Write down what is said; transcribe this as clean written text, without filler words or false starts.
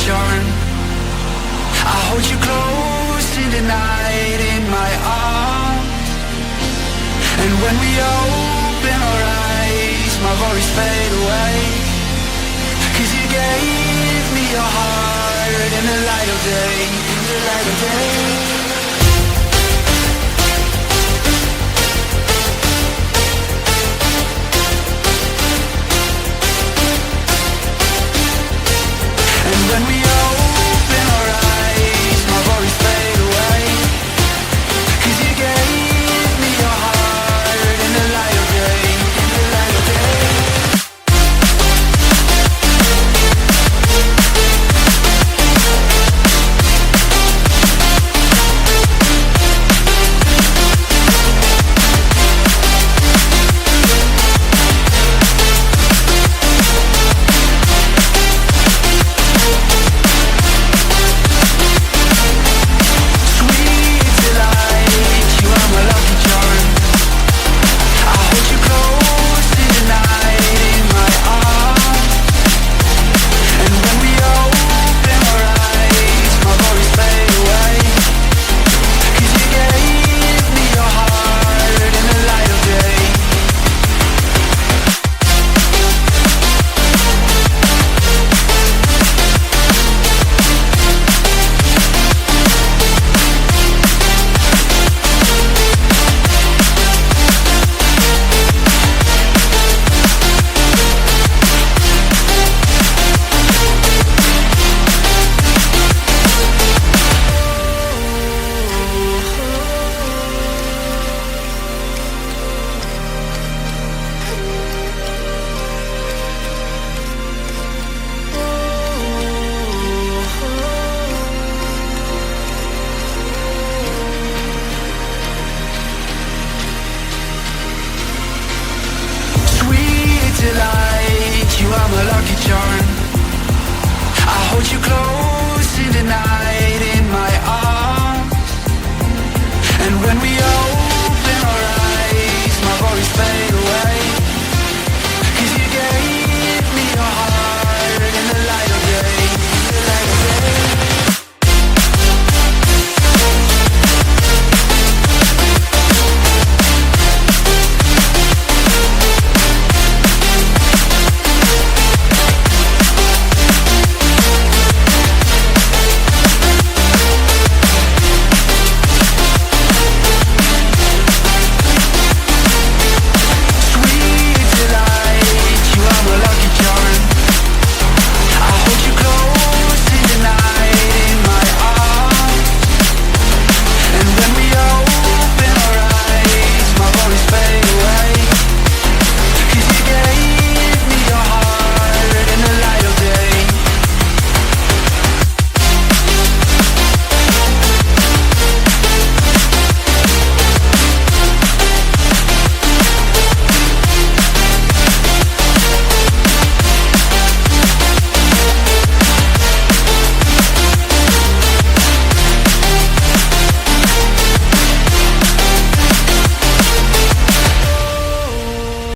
charm. I hold you close in the night in my arms. And when we open our eyes, my worries fade away. 'Cause you gave me your heart in the light of day, in the light of day. When we open our eyes, my worries fade away. 'Cause you gave me your heart in the light of day, in the light of day. Delight, you are my lucky charm. I hold you close